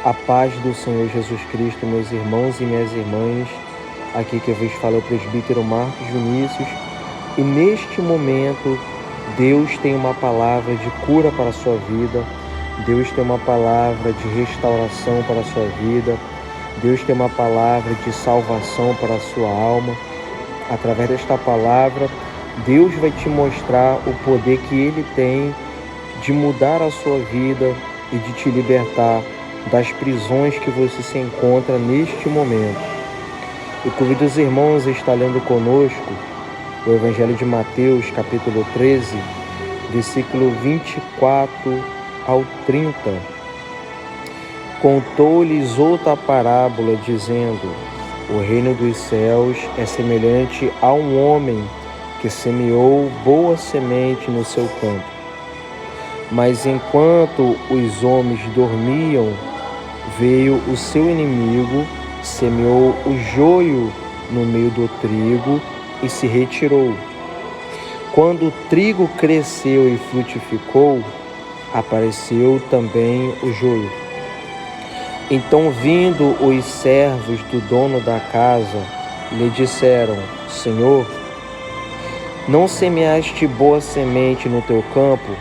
A paz do Senhor Jesus Cristo, meus irmãos e minhas irmãs. Aqui que eu vos falo é o presbítero Marcos Vinícius. E neste momento, Deus tem uma palavra de cura para a sua vida. Deus tem uma palavra de restauração para a sua vida. Deus tem uma palavra de salvação para a sua alma. Através desta palavra, Deus vai te mostrar o poder que Ele tem de mudar a sua vida e de te libertar das prisões que você se encontra neste momento. Eu convido os irmãos a estar lendo conosco o Evangelho de Mateus, capítulo 13, versículo 24 ao 30. Contou-lhes outra parábola, dizendo: o reino dos céus é semelhante a um homem que semeou boa semente no seu campo. Mas enquanto os homens dormiam, veio o seu inimigo, semeou o joio no meio do trigo e se retirou. Quando o trigo cresceu e frutificou, apareceu também o joio. Então, vindo os servos do dono da casa, lhe disseram: Senhor, não semeaste boa semente no teu campo?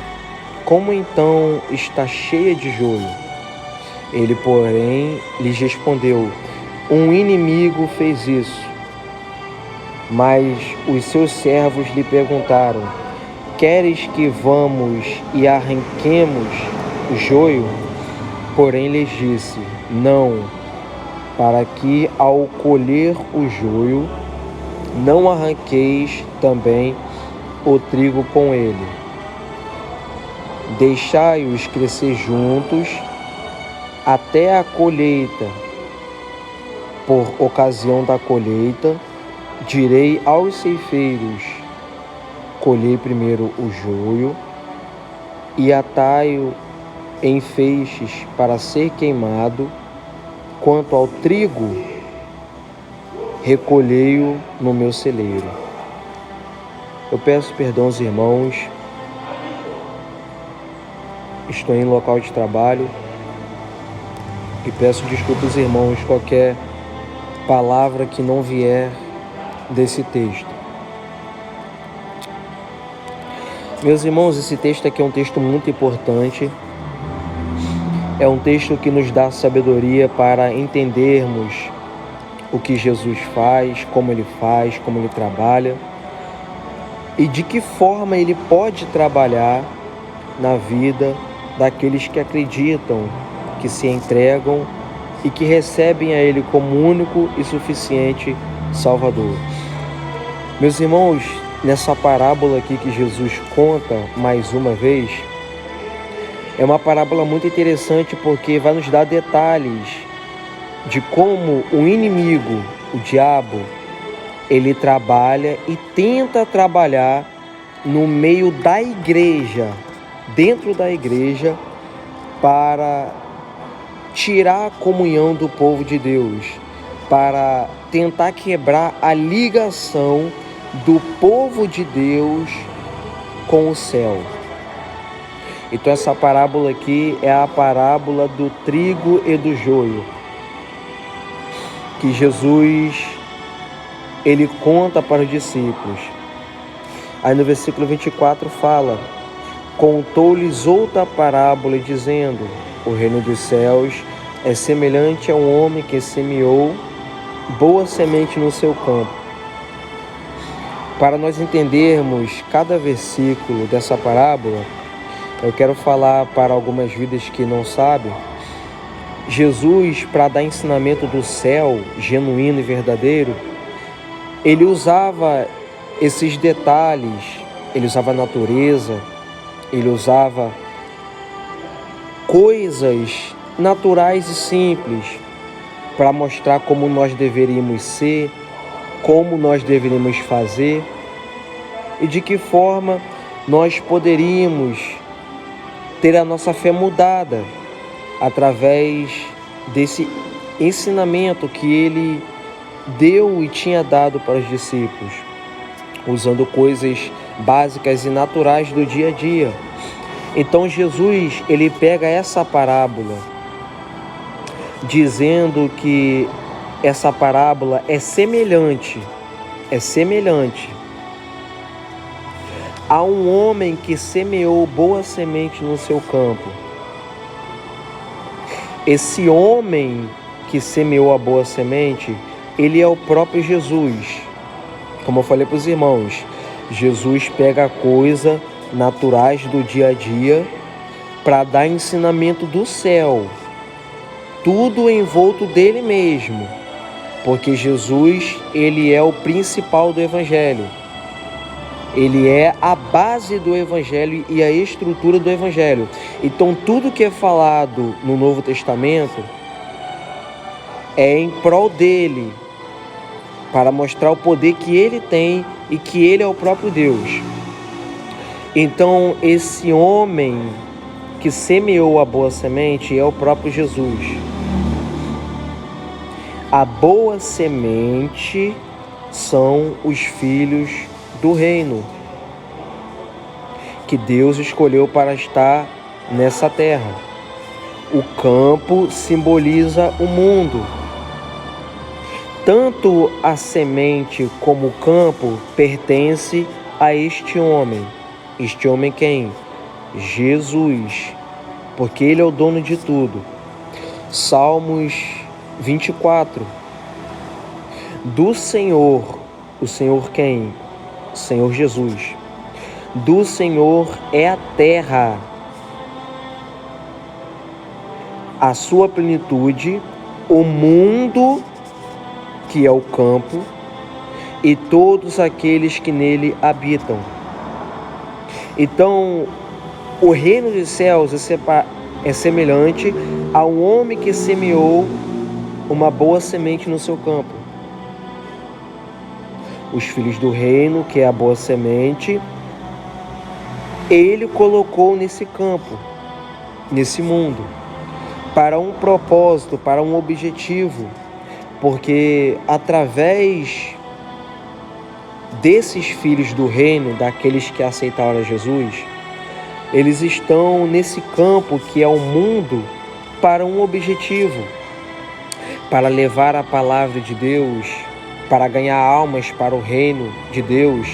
Como então está cheia de joio? Ele, porém, lhes respondeu: um inimigo fez isso. Mas os seus servos lhe perguntaram: queres que vamos e arranquemos o joio? Porém lhes disse: não, para que ao colher o joio, não arranqueis também o trigo com ele. Deixai-os crescer juntos até a colheita. Por ocasião da colheita, direi aos ceifeiros: colhei primeiro o joio e atai-o em feixes para ser queimado. Quanto ao trigo, recolhei-o no meu celeiro. Eu peço perdão aos irmãos. Estou em local de trabalho. E peço desculpas aos irmãos qualquer palavra que não vier desse texto. Meus irmãos, esse texto aqui é um texto muito importante. É um texto que nos dá sabedoria para entendermos o que Jesus faz, como Ele trabalha e de que forma Ele pode trabalhar na vida daqueles que acreditam, que se entregam e que recebem a Ele como único e suficiente Salvador. Meus irmãos, nessa parábola aqui que Jesus conta mais uma vez, é uma parábola muito interessante porque vai nos dar detalhes de como o inimigo, o diabo, ele trabalha e tenta trabalhar no meio da igreja, dentro da igreja, para tirar a comunhão do povo de Deus, para tentar quebrar a ligação do povo de Deus com o céu. Então essa parábola aqui é a parábola do trigo e do joio, que Jesus ele conta para os discípulos. Aí no versículo 24 fala: contou-lhes outra parábola, dizendo: o reino dos céus é semelhante a um homem que semeou boa semente no seu campo. Para nós entendermos cada versículo dessa parábola, eu quero falar para algumas vidas que não sabem. Jesus, para dar ensinamento do céu genuíno e verdadeiro, ele usava esses detalhes, ele usava a natureza, ele usava coisas naturais e simples para mostrar como nós deveríamos ser, como nós deveríamos fazer e de que forma nós poderíamos ter a nossa fé mudada através desse ensinamento que ele deu e tinha dado para os discípulos, usando coisas básicas e naturais do dia a dia. Então Jesus, ele pega essa parábola dizendo que essa parábola é semelhante a um homem que semeou boa semente no seu campo. Esse homem que semeou a boa semente, ele é o próprio Jesus. Como eu falei para os irmãos, Jesus pega coisas naturais do dia a dia para dar ensinamento do céu, tudo envolto dele mesmo, porque Jesus, ele é o principal do Evangelho. Ele é a base do Evangelho e a estrutura do Evangelho. Então, tudo que é falado no Novo Testamento é em prol dele, para mostrar o poder que ele tem e que ele é o próprio Deus. Então, esse homem que semeou a boa semente é o próprio Jesus. A boa semente são os filhos do reino, que Deus escolheu para estar nessa terra. O campo simboliza o mundo. Tanto a semente como o campo pertence a este homem. Este homem quem? Jesus, porque ele é o dono de tudo. Salmos 24. Do Senhor, o Senhor quem? O Senhor Jesus. Do Senhor é a terra, a sua plenitude, o mundo, que é o campo, e todos aqueles que nele habitam. Então, o reino dos céus é semelhante a um homem que semeou uma boa semente no seu campo. Os filhos do reino, que é a boa semente, ele colocou nesse campo, nesse mundo, para um propósito, para um objetivo, porque através desses filhos do reino, daqueles que aceitaram a Jesus, eles estão nesse campo que é o mundo para um objetivo, para levar a palavra de Deus, para ganhar almas para o reino de Deus,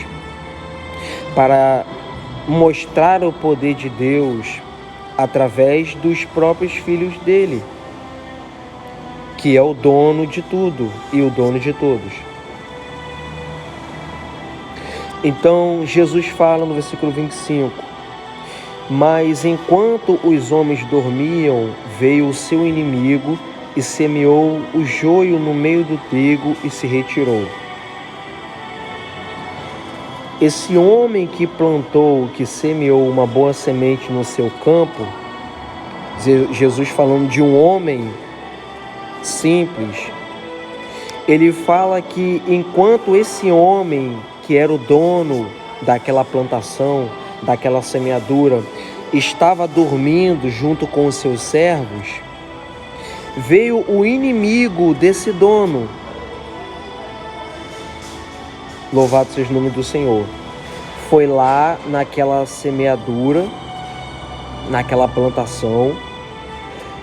para mostrar o poder de Deus através dos próprios filhos dele, que é o dono de tudo e o dono de todos. Então, Jesus fala no versículo 25: mas enquanto os homens dormiam, veio o seu inimigo e semeou o joio no meio do trigo e se retirou. Esse homem que plantou, que semeou uma boa semente no seu campo, Jesus falando de um homem simples, ele fala que enquanto esse homem, que era o dono daquela plantação, daquela semeadura, estava dormindo junto com os seus servos, veio o inimigo desse dono. Louvado seja o nome do Senhor. Foi lá naquela semeadura, naquela plantação,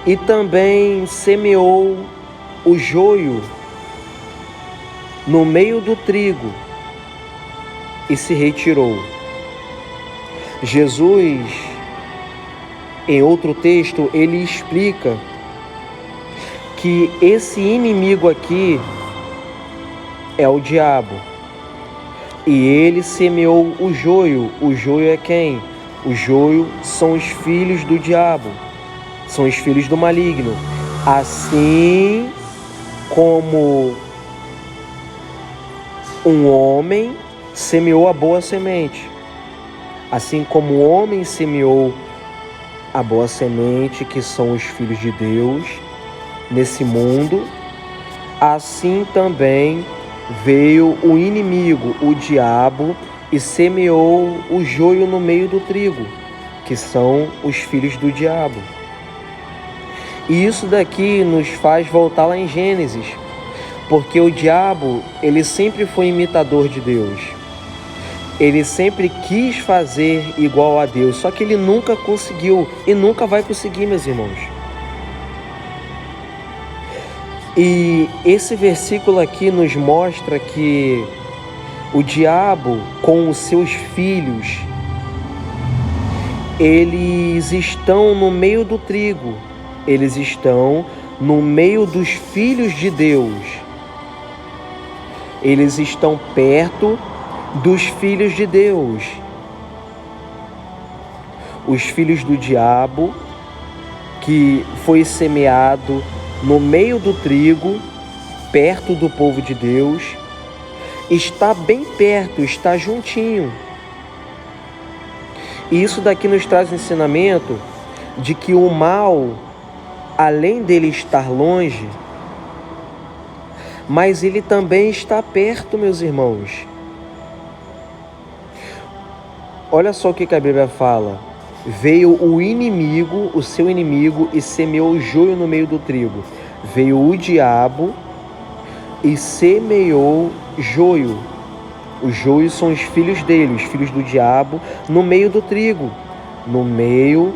e também semeou o joio no meio do trigo e se retirou. Jesus, em outro texto, ele explica que esse inimigo aqui é o diabo. E ele semeou o joio. O joio é quem? O joio são os filhos do diabo, são os filhos do maligno. Assim como um homem semeou a boa semente, assim como o homem semeou a boa semente, que são os filhos de Deus, nesse mundo, assim também veio o inimigo, o diabo, e semeou o joio no meio do trigo, que são os filhos do diabo. E isso daqui nos faz voltar lá em Gênesis, porque o diabo, ele sempre foi imitador de Deus. Ele sempre quis fazer igual a Deus, só que ele nunca conseguiu e nunca vai conseguir, meus irmãos. E esse versículo aqui nos mostra que o diabo, com os seus filhos, eles estão no meio do trigo, eles estão no meio dos filhos de Deus, eles estão perto dos filhos de Deus. Os filhos do diabo, que foi semeado no meio do trigo, perto do povo de Deus, está bem perto, está juntinho. E isso daqui nos traz o ensinamento de que o mal, além dele estar longe, mas ele também está perto, meus irmãos. Olha só o que a Bíblia fala. Veio o inimigo, o seu inimigo, e semeou o joio no meio do trigo. Veio o diabo e semeou joio. Os joios são os filhos dele, os filhos do diabo, no meio do trigo, no meio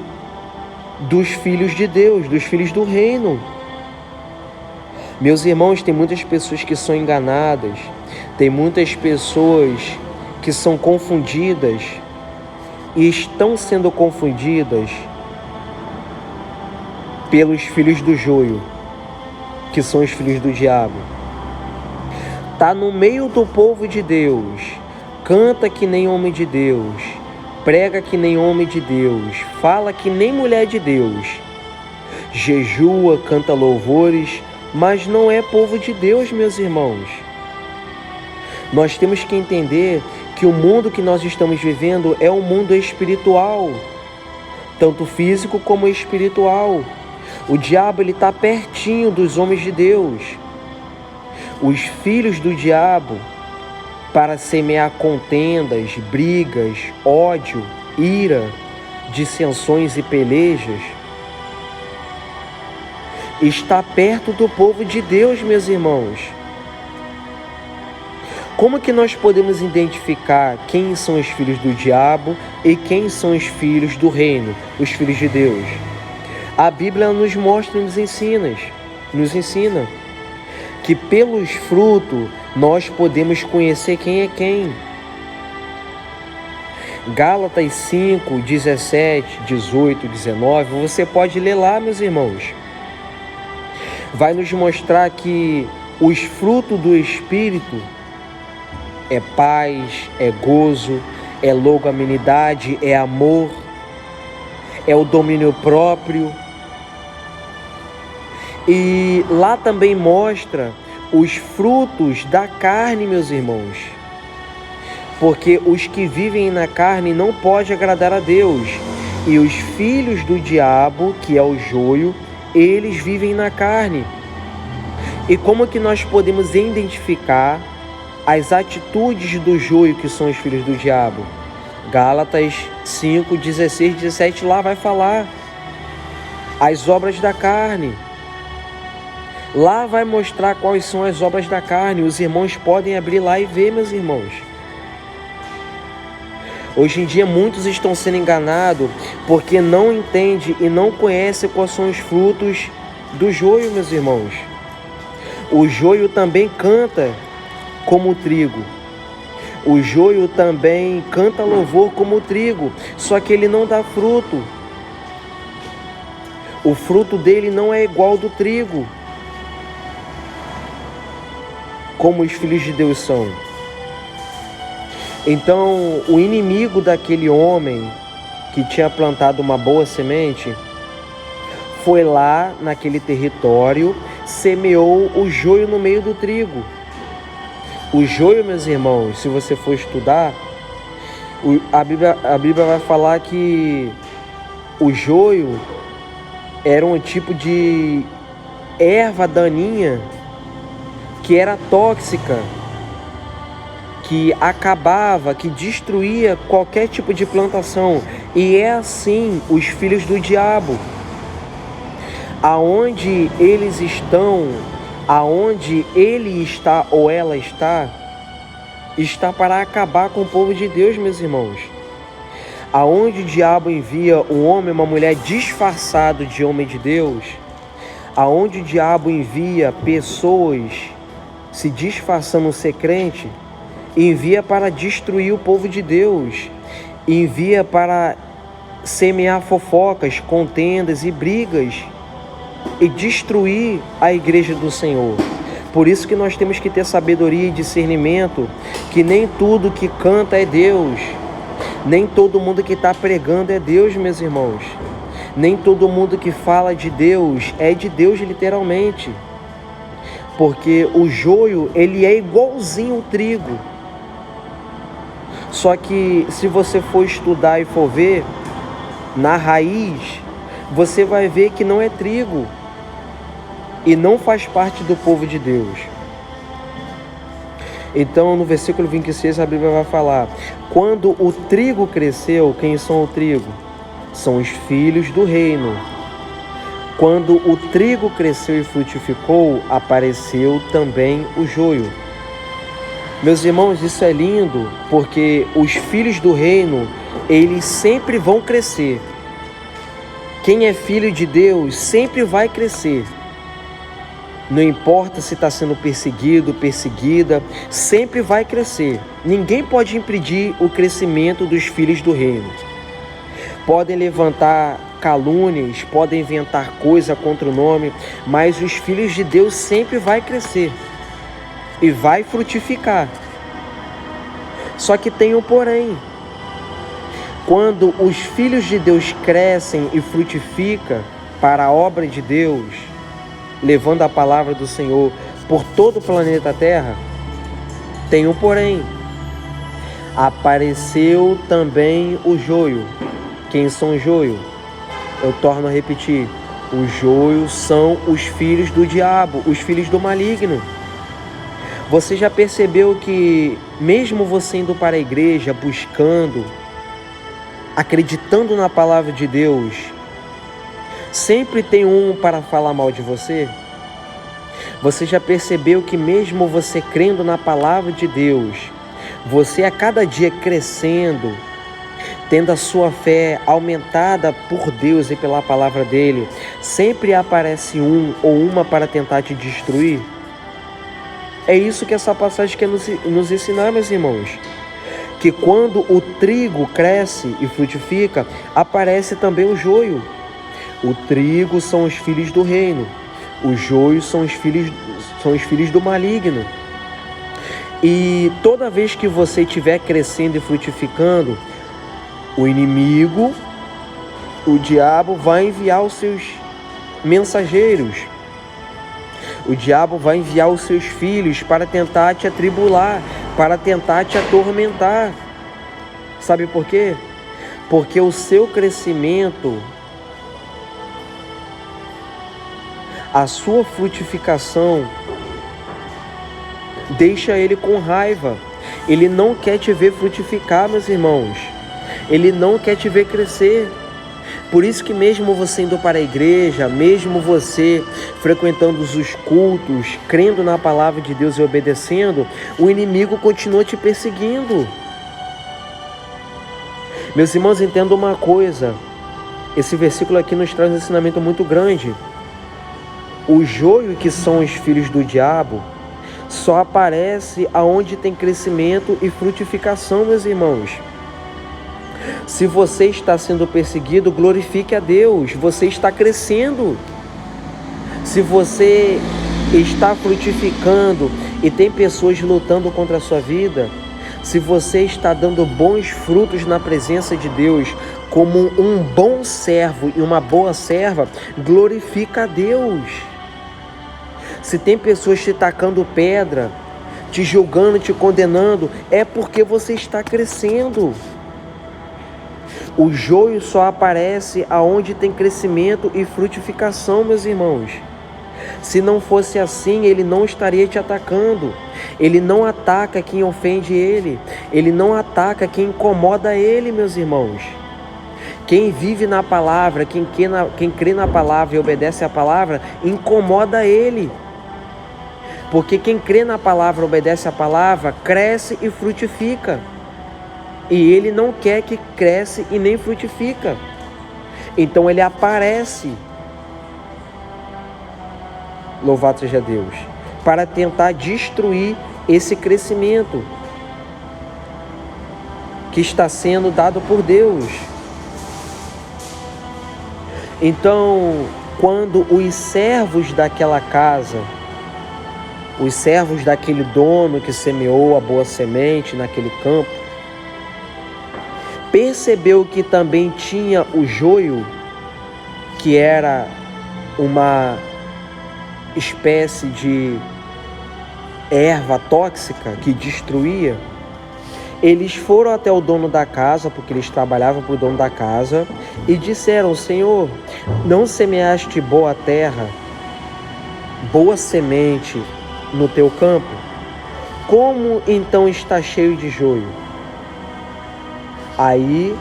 dos filhos de Deus, dos filhos do reino. Meus irmãos, tem muitas pessoas que são enganadas, tem muitas pessoas que são confundidas e estão sendo confundidas pelos filhos do joio, que são os filhos do diabo. Está no meio do povo de Deus, canta que nem homem de Deus, prega que nem homem de Deus, fala que nem mulher de Deus, jejua, canta louvores, mas não é povo de Deus, meus irmãos. Nós temos que entender que o mundo que nós estamos vivendo é um mundo espiritual, tanto físico como espiritual. O diabo está pertinho dos homens de Deus. Os filhos do diabo, para semear contendas, brigas, ódio, ira, dissensões e pelejas, está perto do povo de Deus, meus irmãos. Como que nós podemos identificar quem são os filhos do diabo e quem são os filhos do reino, os filhos de Deus? A Bíblia nos mostra e nos ensina que pelos frutos nós podemos conhecer quem é quem. Gálatas 5, 17, 18, 19, você pode ler lá, meus irmãos. Vai nos mostrar que os frutos do Espírito é paz, é gozo, é longanimidade, é amor, é o domínio próprio. E lá também mostra os frutos da carne, meus irmãos. Porque os que vivem na carne não podem agradar a Deus. E os filhos do diabo, que é o joio, eles vivem na carne. E como que nós podemos identificar as atitudes do joio, que são os filhos do diabo? Gálatas 5, 16, 17, lá vai falar as obras da carne. Lá vai mostrar quais são as obras da carne. Os irmãos podem abrir lá e ver, meus irmãos. Hoje em dia muitos estão sendo enganados porque não entendem e não conhecem quais são os frutos do joio, meus irmãos. O joio também canta como o trigo. O joio também canta louvor como o trigo, só que ele não dá fruto. O fruto dele não é igual ao do trigo, como os filhos de Deus são. Então, o inimigo daquele homem que tinha plantado uma boa semente foi lá naquele território, semeou o joio no meio do trigo. O joio, meus irmãos, se você for estudar, a Bíblia vai falar que o joio era um tipo de erva daninha que era tóxica, que acabava, que destruía qualquer tipo de plantação. E é assim os filhos do diabo. Aonde eles estão, aonde ele está ou ela está para acabar com o povo de Deus, meus irmãos. Aonde o diabo envia um homem, uma mulher disfarçado de homem de Deus, aonde o diabo envia pessoas se disfarçando ser crente, envia para destruir o povo de Deus, envia para semear fofocas, contendas e brigas e destruir a igreja do Senhor. Por isso que nós temos que ter sabedoria e discernimento, que nem tudo que canta é Deus, nem todo mundo que está pregando é Deus, meus irmãos. Nem todo mundo que fala de Deus é de Deus literalmente. Porque o joio, ele é igualzinho o trigo. Só que se você for estudar e for ver, na raiz, você vai ver que não é trigo. E não faz parte do povo de Deus. Então, no versículo 26, a Bíblia vai falar: quando o trigo cresceu, quem são o trigo? São os filhos do reino. Quando o trigo cresceu e frutificou, apareceu também o joio. Meus irmãos, isso é lindo, porque os filhos do reino, eles sempre vão crescer. Quem é filho de Deus sempre vai crescer. Não importa se está sendo perseguido, perseguida, sempre vai crescer. Ninguém pode impedir o crescimento dos filhos do reino. Podem levantar calúnias, podem inventar coisa contra o nome, mas os filhos de Deus sempre vai crescer e vai frutificar. Só que tem um porém. Quando os filhos de Deus crescem e frutificam para a obra de Deus, levando a palavra do Senhor por todo o planeta Terra, tem um porém. Apareceu também o joio. Quem são o joio? Eu torno a repetir. O joio são os filhos do diabo, os filhos do maligno. Você já percebeu que mesmo você indo para a igreja, buscando, acreditando na palavra de Deus, sempre tem um para falar mal de você? Você já percebeu que mesmo você crendo na palavra de Deus, você a cada dia crescendo, tendo a sua fé aumentada por Deus e pela palavra dele, sempre aparece um ou uma para tentar te destruir? É isso que essa passagem quer nos ensinar, meus irmãos. Que quando o trigo cresce e frutifica, aparece também o joio. O trigo são os filhos do reino. O joio são os filhos do maligno. E toda vez que você estiver crescendo e frutificando, o inimigo, o diabo, vai enviar os seus mensageiros. O diabo vai enviar os seus filhos para tentar te atribular, para tentar te atormentar. Sabe por quê? Porque o seu crescimento, a sua frutificação, deixa ele com raiva. Ele não quer te ver frutificar, meus irmãos. Ele não quer te ver crescer. Por isso que mesmo você indo para a igreja, mesmo você frequentando os cultos, crendo na palavra de Deus e obedecendo, o inimigo continua te perseguindo. Meus irmãos, entendam uma coisa. Esse versículo aqui nos traz um ensinamento muito grande. O joio, que são os filhos do diabo, só aparece aonde tem crescimento e frutificação, meus irmãos. Se você está sendo perseguido, glorifique a Deus, você está crescendo. Se você está frutificando e tem pessoas lutando contra a sua vida, se você está dando bons frutos na presença de Deus, como um bom servo e uma boa serva, glorifica a Deus. Se tem pessoas te tacando pedra, te julgando, te condenando, é porque você está crescendo. O joio só aparece aonde tem crescimento e frutificação, meus irmãos. Se não fosse assim, ele não estaria te atacando. Ele não ataca quem ofende ele. Ele não ataca quem incomoda ele, meus irmãos. Quem vive na palavra, quem crê na palavra e obedece à palavra, incomoda ele. Porque quem crê na palavra, obedece à palavra, cresce e frutifica. E ele não quer que cresce e nem frutifica. Então ele aparece. louvado seja Deus, para tentar destruir esse crescimento que está sendo dado por Deus. Então, quando os servos daquela casa, os servos daquele dono que semeou a boa semente naquele campo, percebeu que também tinha o joio, que era uma espécie de erva tóxica que destruía, eles foram até o dono da casa, porque eles trabalhavam para o dono da casa, e disseram: Senhor, não semeaste boa terra, boa semente no teu campo? Como então está cheio de joio? Aí,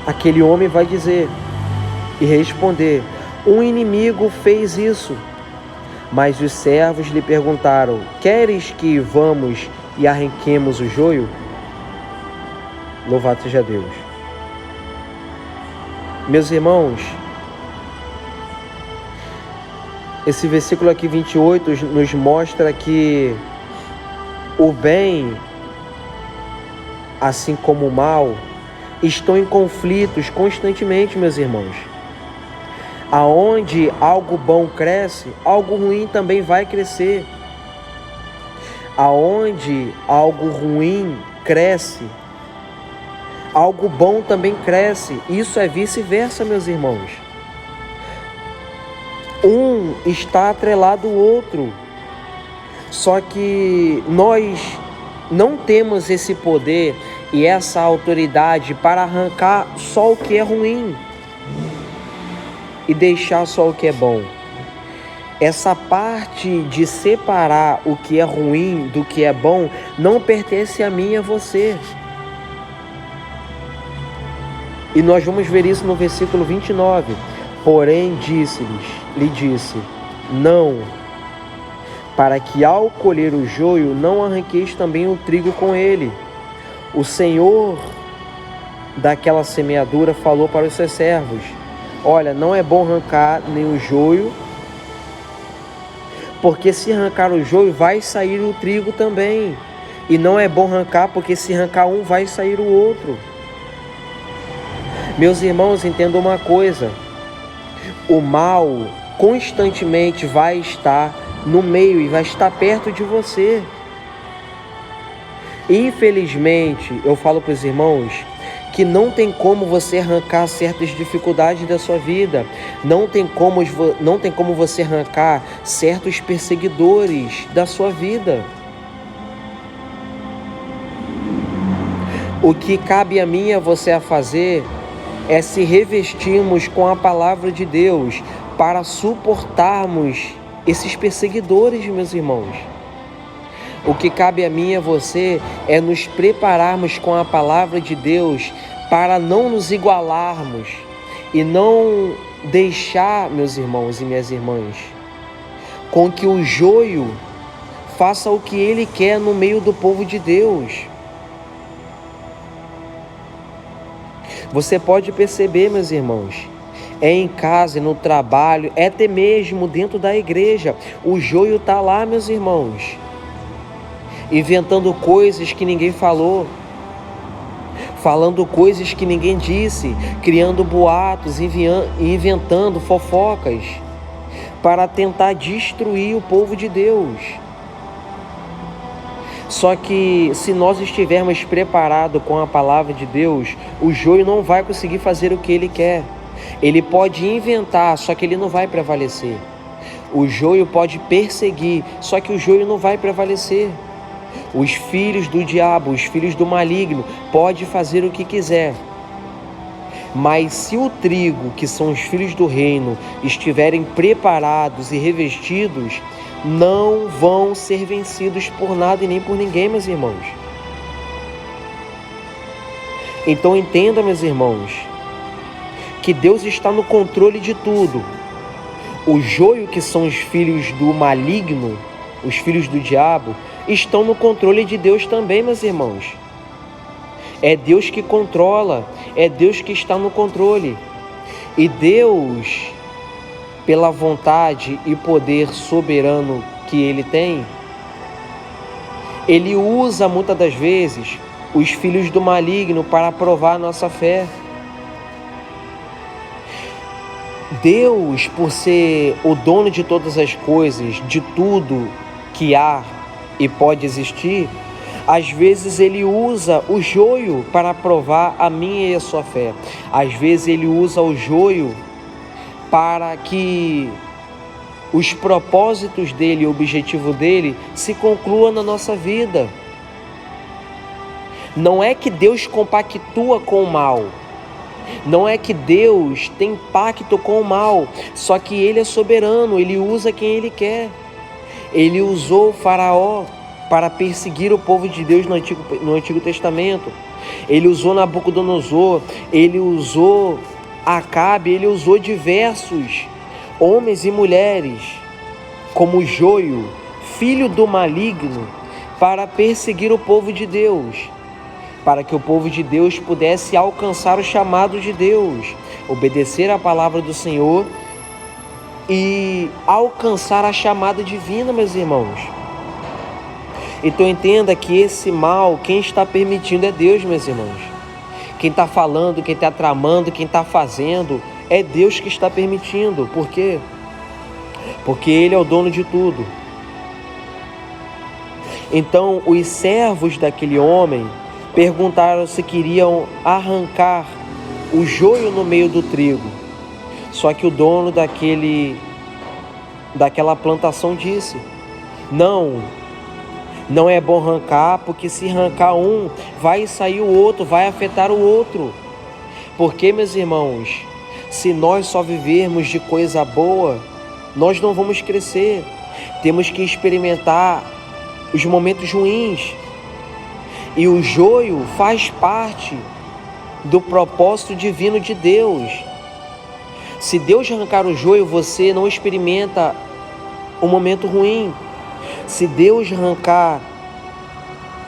aquele homem vai dizer e responder: um inimigo fez isso. Mas os servos lhe perguntaram: queres que vamos e arranquemos o joio? Louvado seja Deus. Meus irmãos, esse versículo aqui 28 nos mostra que o bem, assim como o mal, estão em conflitos constantemente, meus irmãos. Aonde algo bom cresce, algo ruim também vai crescer. Aonde algo ruim cresce, algo bom também cresce. Isso é vice-versa, meus irmãos. Um está atrelado ao outro. Só que nós não temos esse poder e essa autoridade para arrancar só o que é ruim e deixar só o que é bom. Essa parte de separar o que é ruim do que é bom não pertence a mim e a você. E nós vamos ver isso no versículo 29. Porém lhe disse, não, para que ao colher o joio não arranqueis também o trigo com ele. O Senhor daquela semeadura falou para os seus servos: olha, não é bom arrancar nem o joio, porque se arrancar o joio vai sair o trigo também. E não é bom arrancar, porque se arrancar um vai sair o outro. Meus irmãos, entendam uma coisa: o mal constantemente vai estar no meio e vai estar perto de você. Infelizmente, eu falo para os irmãos que não tem como você arrancar certas dificuldades da sua vida, não tem como você arrancar certos perseguidores da sua vida. O que cabe a mim e a você a fazer é se revestirmos com a palavra de Deus para suportarmos esses perseguidores, meus irmãos. O que cabe a mim e a você é nos prepararmos com a palavra de Deus para não nos igualarmos e não deixar, meus irmãos e minhas irmãs, com que o joio faça o que ele quer no meio do povo de Deus. Você pode perceber, meus irmãos, é em casa, no trabalho, é até mesmo dentro da igreja, o joio está lá, meus irmãos, inventando coisas que ninguém falou, falando coisas que ninguém disse, criando boatos, inventando fofocas para tentar destruir o povo de Deus. Só que se nós estivermos preparados com a palavra de Deus, o joio não vai conseguir fazer o que ele quer. Ele pode inventar, só que ele não vai prevalecer. O joio pode perseguir, só que o joio não vai prevalecer. Os filhos do diabo, os filhos do maligno, pode fazer o que quiser. Mas se o trigo, que são os filhos do reino, estiverem preparados e revestidos, não vão ser vencidos por nada e nem por ninguém, meus irmãos. Então entenda, meus irmãos, que Deus está no controle de tudo. O joio, que são os filhos do maligno, os filhos do diabo, estão no controle de Deus também, meus irmãos. É Deus que controla, é Deus que está no controle. E Deus pela vontade e poder soberano que Ele tem, Ele usa muitas das vezes os filhos do maligno para provar a nossa fé. Deus, por ser o dono de todas as coisas, de tudo que há e pode existir, às vezes Ele usa o joio para provar a minha e a sua fé. Às vezes Ele usa o joio para que os propósitos dEle, o objetivo dEle, se concluam na nossa vida. Não é que Deus compactua com o mal. Não é que Deus tem pacto com o mal, só que Ele é soberano, Ele usa quem Ele quer. Ele usou o Faraó para perseguir o povo de Deus no Antigo Testamento. Ele usou Nabucodonosor, Ele usou Acabe, Ele usou diversos homens e mulheres como Joio, filho do maligno, para perseguir o povo de Deus, para que o povo de Deus pudesse alcançar o chamado de Deus, obedecer à palavra do Senhor e alcançar a chamada divina, meus irmãos. Então entenda que esse mal, quem está permitindo é Deus, meus irmãos. Quem está falando, quem está tramando, quem está fazendo, é Deus que está permitindo. Por quê? Porque Ele é o dono de tudo. Então os servos daquele homem perguntaram se queriam arrancar o joio no meio do trigo. Só que o dono daquela plantação disse: não é bom arrancar, porque se arrancar um, vai sair o outro, vai afetar o outro. Porque, meus irmãos, se nós só vivermos de coisa boa, nós não vamos crescer. Temos que experimentar os momentos ruins. E o joio faz parte do propósito divino de Deus. Se Deus arrancar o joio, você não experimenta um momento ruim. Se Deus arrancar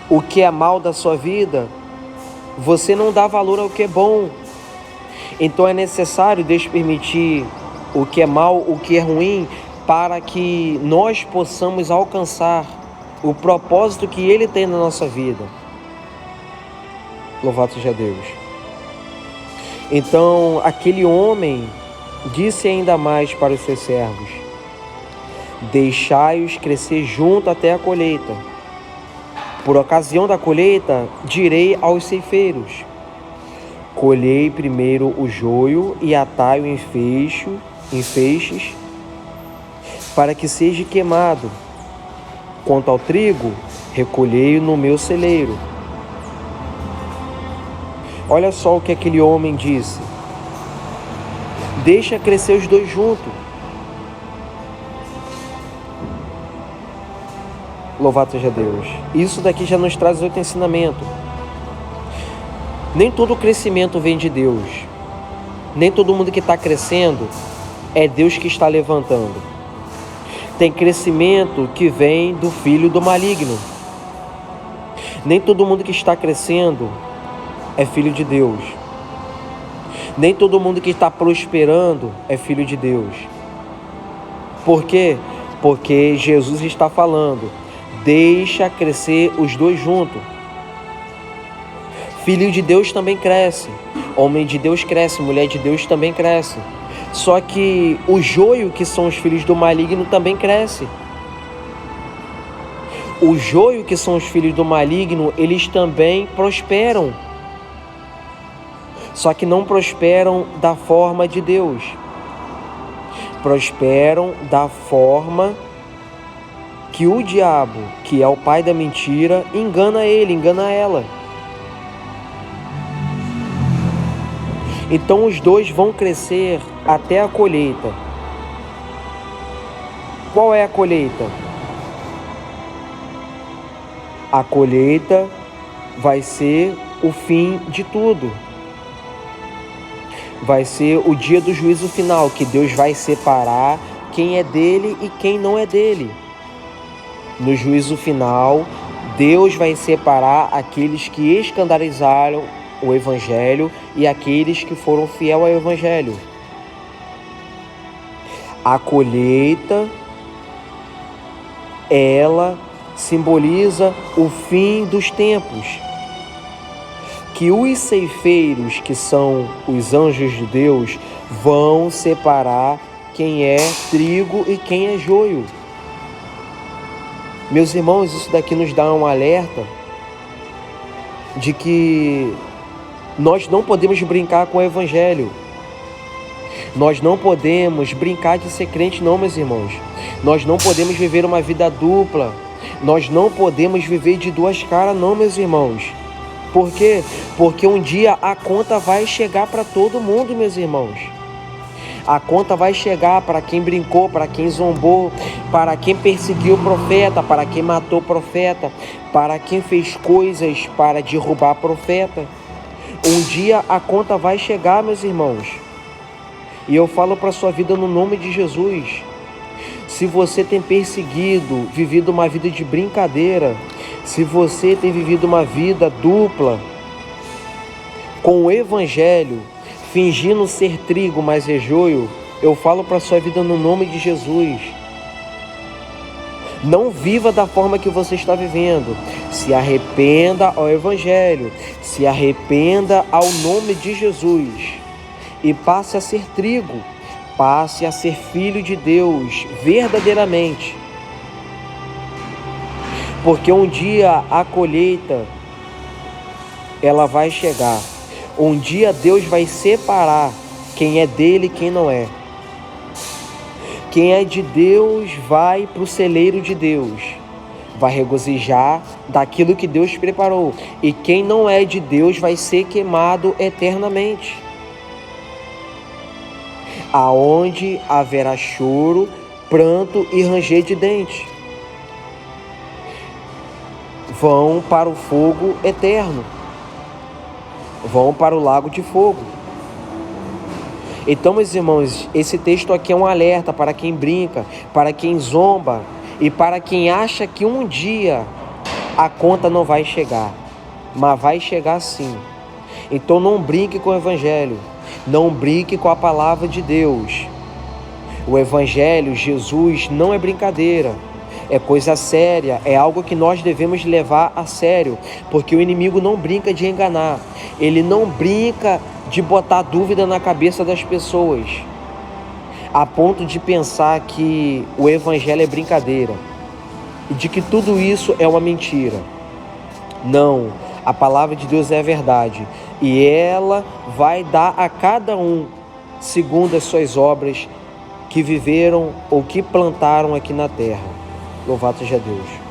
o que é mal da sua vida, você não dá valor ao que é bom. Então é necessário Deus permitir o que é mal, o que é ruim, para que nós possamos alcançar o propósito que Ele tem na nossa vida. Louvado seja Deus. Então aquele homem disse ainda mais para os seus servos: deixai-os crescer junto até a colheita. Por ocasião da colheita, direi aos ceifeiros: colhei primeiro o joio e atai-o em feixes, para que seja queimado. Quanto ao trigo, recolhei-o no meu celeiro. Olha só o que aquele homem disse: deixa crescer os dois juntos. Louvado seja Deus. Isso daqui já nos traz outro ensinamento. Nem todo crescimento vem de Deus. Nem todo mundo que está crescendo é Deus que está levantando. Tem crescimento que vem do filho do maligno. Nem todo mundo que está crescendo é filho de Deus. Nem todo mundo que está prosperando é filho de Deus. Por quê? Porque Jesus está falando: deixa crescer os dois juntos. Filho de Deus também cresce. Homem de Deus cresce. Mulher de Deus também cresce. Só que o joio, que são os filhos do maligno, também cresce. O joio, que são os filhos do maligno, eles também prosperam. Só que não prosperam da forma de Deus. Prosperam da forma que o diabo, que é o pai da mentira, engana ele, engana ela. Então os dois vão crescer até a colheita. Qual é a colheita? A colheita vai ser o fim de tudo. Vai ser o dia do juízo final, que Deus vai separar quem é dele e quem não é dele. No juízo final, Deus vai separar aqueles que escandalizaram o Evangelho e aqueles que foram fiéis ao Evangelho. A colheita, ela simboliza o fim dos tempos, que os ceifeiros, que são os anjos de Deus, vão separar quem é trigo e quem é joio. Meus irmãos, isso daqui nos dá um alerta de que nós não podemos brincar com o Evangelho. Nós não podemos brincar de ser crente, não, meus irmãos. Nós não podemos viver uma vida dupla. Nós não podemos viver de duas caras, não, meus irmãos. Por quê? Porque um dia a conta vai chegar para todo mundo, meus irmãos. A conta vai chegar para quem brincou, para quem zombou, para quem perseguiu o profeta, para quem matou o profeta, para quem fez coisas para derrubar o profeta. Um dia a conta vai chegar, meus irmãos. E eu falo para a sua vida no nome de Jesus. Se você tem perseguido, vivido uma vida de brincadeira, se você tem vivido uma vida dupla com o Evangelho, fingindo ser trigo, mas é joio, eu falo para a sua vida no nome de Jesus. Não viva da forma que você está vivendo. Se arrependa ao Evangelho, se arrependa ao nome de Jesus e passe a ser trigo, passe a ser filho de Deus verdadeiramente. Porque um dia a colheita, ela vai chegar. Um dia Deus vai separar quem é dele e quem não é. Quem é de Deus vai para o celeiro de Deus, vai regozijar daquilo que Deus preparou. E quem não é de Deus vai ser queimado eternamente. Aonde haverá choro, pranto e ranger de dentes. Vão para o fogo eterno. Vão para o lago de fogo. Então, meus irmãos, esse texto aqui é um alerta para quem brinca, para quem zomba e para quem acha que um dia a conta não vai chegar. Mas vai chegar sim. Então não brinque com o Evangelho. Não brinque com a palavra de Deus. O Evangelho, Jesus, não é brincadeira. É coisa séria, é algo que nós devemos levar a sério, porque o inimigo não brinca de enganar, ele não brinca de botar dúvida na cabeça das pessoas, a ponto de pensar que o Evangelho é brincadeira, e de que tudo isso é uma mentira. Não, a palavra de Deus é a verdade, e ela vai dar a cada um, segundo as suas obras, que viveram ou que plantaram aqui na terra. Louvado seja Deus.